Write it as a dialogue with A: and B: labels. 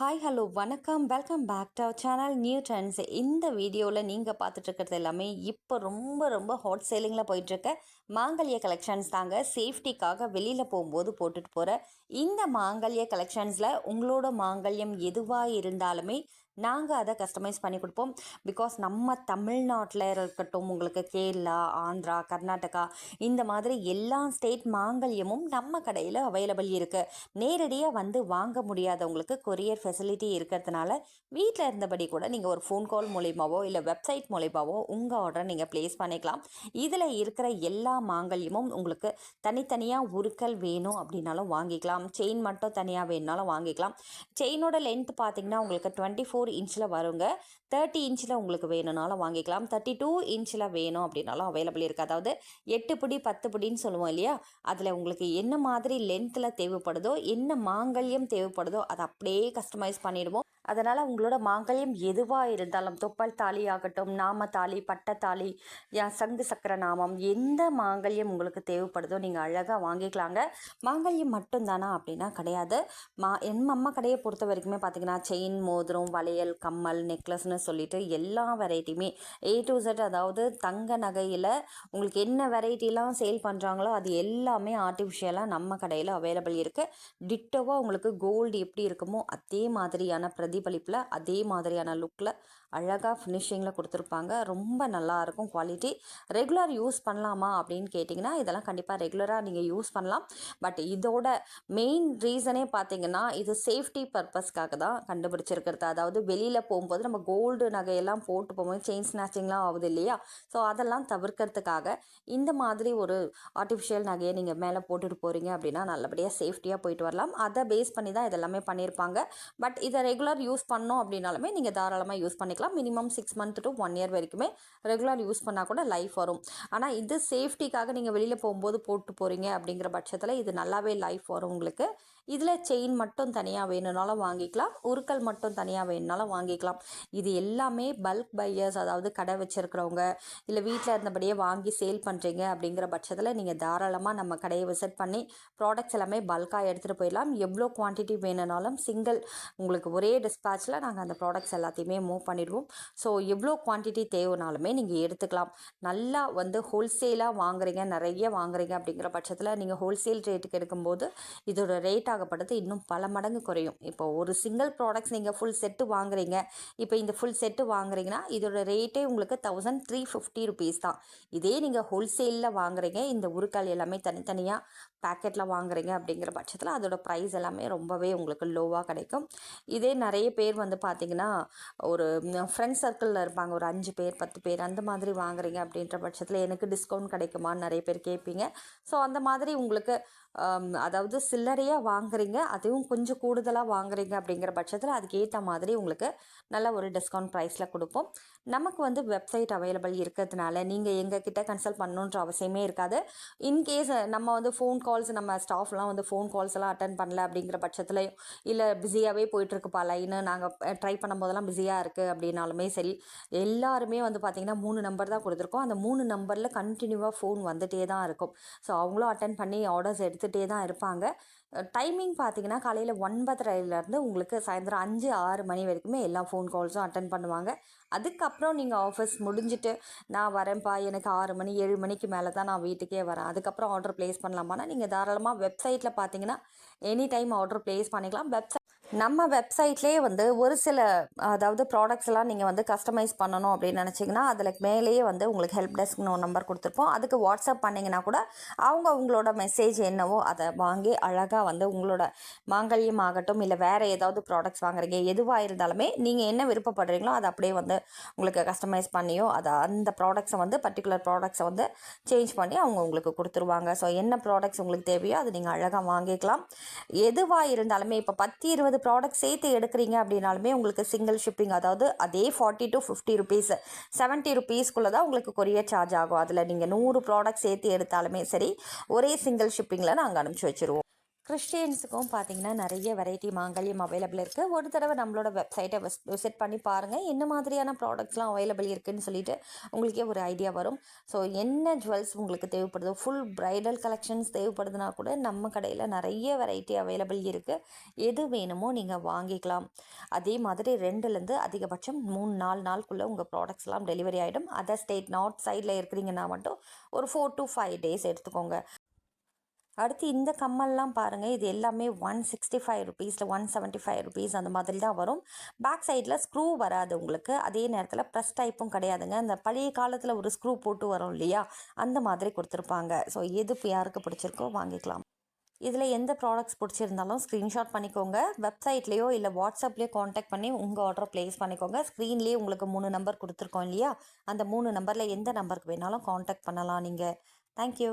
A: Hi hello வணக்கம் welcome back to our channel new trends. இந்த வீடியோவில் நீங்கள் பார்த்துட்டு இருக்கிறது எல்லாமே இப்போ ரொம்ப ரொம்ப ஹாட் சேலிங்கில் போயிட்டுருக்க மாங்கல்ய கலெக்ஷன்ஸ் தாங்க. சேஃப்டிக்காக வெளியில் போகும்போது போட்டுட்டு போகிற இந்த மாங்கல்ய கலெக்ஷன்ஸில் உங்களோட மாங்கல்யம் எதுவாக இருந்தாலுமே நாங்கள் அதை கஸ்டமைஸ் பண்ணி கொடுப்போம். பிகாஸ் நம்ம தமிழ்நாட்டில் இருக்கட்டும், உங்களுக்கு கேரளா, ஆந்திரா, கர்நாடகா இந்த மாதிரி எல்லா ஸ்டேட் மாங்கல்யமும் நம்ம கடையில் அவைலபிள் இருக்குது. நேரடியாக வந்து வாங்க முடியாதவங்களுக்கு கொரியர் ஃபெசிலிட்டி இருக்கிறதுனால வீட்டில் இருந்தபடி கூட நீங்கள் ஒரு ஃபோன் கால் மூலியமாவோ இல்லை வெப்சைட் மூலியமாவோ உங்கள் ஆர்டரை நீங்கள் ப்ளேஸ் பண்ணிக்கலாம். இதில் இருக்கிற எல்லா மாங்கல்யமும் உங்களுக்கு தனித்தனியாக உருக்கல் வேணும் அப்படின்னாலும் வாங்கிக்கலாம். செயின் மட்டும் தனியாக வேணுனாலும் வாங்கிக்கலாம். செயினோட லென்த் பார்த்திங்கன்னா உங்களுக்கு 24 இன்ச்சில் வருங்க. 30 இன்ச்சில் உங்களுக்கு வேணும்னாலும் வாங்கிக்கலாம். 32 இன்ச்சில் வேணும் அப்படின்னாலும் அவைலபிள் இருக்குது. அதாவது 8 பிடி 10 பிடின்னு சொல்லுவோம் இல்லையா, அதில் உங்களுக்கு என்ன மாதிரி லென்த்தில் தேவைப்படுதோ, என்ன மாங்கல்யம் தேவைப்படுதோ அதை அப்படியே கஸ்டமைஸ் பண்ணிடுவோம். அதனால் உங்களோட மாங்கல்யம் எதுவாக இருந்தாலும், தொப்பல் தாலி ஆகட்டும், நாமத்தாலி, பட்டத்தாலி, சங்கு சக்கர நாமம், எந்த மாங்கல்யம் உங்களுக்கு தேவைப்படுதோ நீங்கள் அழகாக வாங்கிக்கலாங்க. மாங்கல்யம் மட்டும்தானா அப்படின்னா கிடையாது. என் அம்மா கடையை பொறுத்த வரைக்குமே பார்த்திங்கன்னா செயின், மோதிரம், வளையல், கம்மல், நெக்லஸ்னு சொல்லிட்டு எல்லா வெரைட்டியுமே A to Z, அதாவது தங்க நகையில் உங்களுக்கு என்ன வெரைட்டிலாம் சேல் பண்ணுறாங்களோ அது எல்லாமே ஆர்டிஃபிஷியலாக நம்ம கடையில் அவைலபிள் இருக்குது. டிட்டோவாக உங்களுக்கு கோல்டு எப்படி இருக்குமோ அதே மாதிரியான பிரதிபலிப்பில், அதே மாதிரியான லுக்கில் அழகாக ஃபினிஷிங்கில் கொடுத்துருப்பாங்க. ரொம்ப நல்லாயிருக்கும் குவாலிட்டி. ரெகுலர் யூஸ் பண்ணலாமா அப்படின்னு கேட்டிங்கன்னா இதெல்லாம் கண்டிப்பாக ரெகுலராக நீங்கள் யூஸ் பண்ணலாம். பட் இதோட மெயின் ரீசனே பார்த்திங்கன்னா இது சேஃப்டி பர்பஸ்க்காக தான் கண்டுபிடிச்சிருக்கிறது. அதாவது வெளியில் போகும்போது நம்ம கோல்டு நகையெல்லாம் போட்டு போகும்போது செயின் ஸ்நாச்சிங்லாம் ஆகுது இல்லையா, ஸோ அதெல்லாம் தவிர்க்கிறதுக்காக இந்த மாதிரி ஒரு ஆர்டிஃபிஷியல் நகையை நீங்கள் மேலே போட்டுட்டு போகிறீங்க அப்படின்னா நல்லபடியாக சேஃப்டியாக போயிட்டு வரலாம். அதை பேஸ் பண்ணி தான் இதெல்லாமே பண்ணியிருப்பாங்க. பட் இதை ரெகுலர் யூஸ் பண்ணோம் அப்படின்னாலுமே நீங்கள் தாராளமாக யூஸ் பண்ணிக்கலாம். மினிமம் 6 months to 1 year வரைக்குமே ரெகுலர் யூஸ் பண்ணால் கூட லைஃப் வரும். ஆனால் இது சேஃப்டிக்காக நீங்கள் வெளியில் போகும்போது போட்டு போகிறீங்க அப்படிங்கிற பட்சத்தில் இது நல்லாவே லைஃப் வரும் உங்களுக்கு. இதில் செயின் மட்டும் தனியாக வேணும்னாலும் வாங்கிக்கலாம், உருக்கல் மட்டும் தனியாக வேணும்னாலும் வாங்கிக்கலாம். இது எல்லாமே பல்க் பையர்ஸ், அதாவது கடை வச்சுருக்கிறவங்க இல்லை வீட்டில் இருந்தபடியே வாங்கி சேல் பண்ணுறீங்க அப்படிங்கிற பட்சத்தில் நீங்கள் தாராளமாக நம்ம கடையை விசிட் பண்ணி ப்ராடக்ட்ஸ் எல்லாமே பல்காக எடுத்துகிட்டு போயிடலாம். எவ்வளோ குவான்டிட்டி வேணும்னாலும் சிங்கிள் உங்களுக்கு ஒரே டிஸ்பேச்சில் நாங்கள் அந்த ப்ராடக்ட்ஸ் எல்லாத்தையுமே மூவ் பண்ணிடுவோம். ஸோ எவ்வளோ குவான்டிட்டி தேவைனாலுமே நீங்கள் எடுத்துக்கலாம். நல்லா வந்து ஹோல்சேலாக வாங்குறீங்க, நிறைய வாங்குறீங்க அப்படிங்கிற பட்சத்தில் நீங்கள் ஹோல்சேல் ரேட்டுக்கு எடுக்கும்போது இதோட ரேட் ஆகப்படுறது இன்னும் பல மடங்கு குறையும். இப்போ ஒரு சிங்கிள் ப்ராடக்ட்ஸ் நீங்கள் ஃபுல் செட்டு வாங்குறீங்க, இப்போ இந்த ஃபுல் செட்டு வாங்குறீங்கன்னா இதோட ரேட்டே உங்களுக்கு 1350 rupees தான். இதே நீங்கள் ஹோல்சேலில் வாங்குறீங்க, இந்த உருக்கால் எல்லாமே தனித்தனியாக பேக்கெட்டில் வாங்குறீங்க அப்படிங்கிற பட்சத்தில் அதோட ப்ரைஸ் எல்லாமே ரொம்பவே உங்களுக்கு லோவாக கிடைக்கும். இதே நிறைய பேர் வந்து பார்த்திங்கன்னா ஒரு ஃப்ரெண்ட்ஸ் சர்க்கிளில் இருப்பாங்க, ஒரு 5 பேர் 10 பேர் அந்த மாதிரி வாங்குறீங்க அப்படின்ற பட்சத்தில் எனக்கு டிஸ்கவுண்ட் கிடைக்குமான்னு நிறைய பேர் கேட்பீங்க. ஸோ அந்த மாதிரி உங்களுக்கு அதாவது சில்லறையாக வாங்குறீங்க, அதுவும் கொஞ்சம் கூடுதலாக வாங்குறீங்க அப்படிங்கிற பட்சத்தில் அதுக்கேற்ற மாதிரி உங்களுக்கு நல்ல ஒரு டிஸ்கவுண்ட் ப்ரைஸில் கொடுப்போம். நமக்கு வந்து வெப்சைட் அவைலபிள் இருக்கிறதுனால நீங்கள் எங்கள் கிட்ட கன்சல்ட் பண்ணணுன்ற அவசியமே இருக்காது. இன்கேஸ் நம்ம வந்து ஃபோன் கால்ஸ், நம்ம ஸ்டாஃப்லாம் வந்து ஃபோன் கால்ஸ் எல்லாம் அட்டன் பண்ணல அப்படிங்கிற பட்சத்தில், இல்லை பிஸியாகவே போயிட்டுருக்குப்பா லைனு, நாங்கள் ட்ரை பண்ணும்போதெல்லாம் பிஸியாக இருக்குது அப்படின்னாலுமே சரி, எல்லாருமே வந்து பார்த்திங்கன்னா 3 நம்பர் தான் கொடுத்துருக்கோம். அந்த 3 நம்பரில் கண்டினியூவாக ஃபோன் வந்துகிட்டே தான் இருக்கும். ஸோ அவங்களும் அட்டன் பண்ணி ஆர்டர்ஸ் எடுத்துகிட்டே தான் இருப்பாங்க. டைமிங் பார்த்திங்கன்னா காலையில் 9:30 உங்களுக்கு சாயந்தரம் 5-6 மணி வரைக்குமே எல்லா ஃபோன் கால்ஸும் அட்டன் பண்ணுவாங்க. அதுக்கப்புறம் நீங்கள் ஆஃபீஸ் முடிஞ்சுட்டு நான் வரேன்ப்பா, எனக்கு 6 மணி 7 மணிக்கு மேலே தான் நான் வீட்டுக்கே வரேன், அதுக்கப்புறம் ஆர்டர் ப்ளேஸ் பண்ணலாமான்னா நீங்கள் தாராளமாக வெப்சைட்டில் பார்த்தீங்கன்னா எனி டைம் ஆர்டர் ப்ளேஸ் பண்ணிக்கலாம். நம்ம வெப்சைட்லேயே வந்து ஒரு சில அதாவது ப்ராடக்ட்ஸ் எல்லாம் நீங்கள் வந்து கஸ்டமைஸ் பண்ணணும் அப்படின்னு நினச்சிங்கன்னா அதில் மேலேயே வந்து உங்களுக்கு ஹெல்ப் டெஸ்க்னு ஒரு நம்பர் கொடுத்துருப்போம். அதுக்கு வாட்ஸ்அப் பண்ணிங்கன்னா கூட அவங்க உங்களோட மெசேஜ் என்னவோ அதை வாங்கி அழகாக வந்து உங்களோட மாங்கல்யம் ஆகட்டும் இல்லை வேறு ஏதாவது ப்ராடக்ட்ஸ் வாங்குறீங்க, எதுவாக இருந்தாலுமே நீங்கள் என்ன விருப்பப்படுறீங்களோ அதை அப்படியே வந்து உங்களுக்கு கஸ்டமைஸ் பண்ணியோ அதை அந்த ப்ராடக்ட்ஸை வந்து பர்டிகுலர் ப்ராடக்ட்ஸை வந்து சேஞ்ச் பண்ணி அவங்க உங்களுக்கு கொடுத்துருவாங்க. ஸோ என்ன ப்ராடக்ட்ஸ் உங்களுக்கு தேவையோ அது நீங்கள் அழகாக வாங்கிக்கலாம். எதுவாக இருந்தாலுமே இப்போ 10-20 ப்ராடக்ட் சேர்த்து எடுக்கிறீங்க அப்படின்னாலுமே உங்களுக்கு சிங்கிள் ஷிப்பிங், அதாவது அதே 40 to 50 rupees 70 rupeesக்குள்ளே தான் உங்களுக்கு கொரியர் சார்ஜ் ஆகும். அதில் நீங்கள் 100 ப்ராடக்ட் சேர்த்து எடுத்தாலுமே சரி ஒரே சிங்கிள் ஷிப்பிங்கில் நாங்கள் அனுப்பிச்சி வச்சுருவோம். கிறிஸ்டியன்ஸுக்கும் பார்த்தீங்கன்னா நிறைய வெரைட்டி மாங்கல்யம் அவைலபிள் இருக்குது. ஒரு தடவை நம்மளோட வெப்சைட்டை விசிட் பண்ணி பாருங்கள், என்ன மாதிரியான ப்ராடக்ட்ஸ்லாம் அவைலபிள் இருக்குதுன்னு சொல்லிட்டு உங்களுக்கே ஒரு ஐடியா வரும். ஸோ என்ன ஜுவல்ஸ் உங்களுக்கு தேவைப்படுதோ, ஃபுல் ப்ரைடல் கலெக்ஷன்ஸ் தேவைப்படுதுன்னா கூட நம்ம கடையில் நிறைய வெரைட்டி அவைலபிள் இருக்குது. எது வேணுமோ நீங்கள் வாங்கிக்கலாம். அதே மாதிரி 2லேருந்து அதிகபட்சம் 3-4 நாளுக்குள்ளே உங்கள் ப்ராடக்ட்ஸ்லாம் டெலிவரி ஆகிடும். அதர் ஸ்டேட் நார்த் சைடில் இருக்கிறீங்கன்னா மட்டும் ஒரு 4 to 5 days எடுத்துக்கோங்க. அடுத்து இந்த கம்மல்லாம் பாருங்கள், இது எல்லாமே 165 ருபீஸில் 175 ருபீஸ் அந்த மாதிரி தான் வரும். பேக் சைடில் ஸ்க்ரூ வராது உங்களுக்கு. அதே நேரத்தில் ப்ரெஸ் டைப்பும் கிடையாதுங்க. அந்த பழைய காலத்தில் ஒரு ஸ்க்ரூ போட்டு வரும் இல்லையா, அந்த மாதிரி கொடுத்துருப்பாங்க. ஸோ எது யாருக்கு பிடிச்சிருக்கோ வாங்கிக்கலாம். இதில் எந்த ப்ராடக்ட்ஸ் பிடிச்சிருந்தாலும் ஸ்க்ரீன்ஷாட் பண்ணிக்கோங்க. வெப்சைட்லேயோ இல்லை வாட்ஸ்அப்லேயோ காண்டாக்ட் பண்ணி உங்கள் ஆர்டரை ப்ளேஸ் பண்ணிக்கோங்க. ஸ்க்ரீன்லேயே உங்களுக்கு 3 நம்பர் கொடுத்துருக்கோம் இல்லையா, அந்த 3 நம்பரில் எந்த நம்பருக்கு வேணாலும் காண்டாக்ட் பண்ணலாம் நீங்கள். தேங்க்யூ.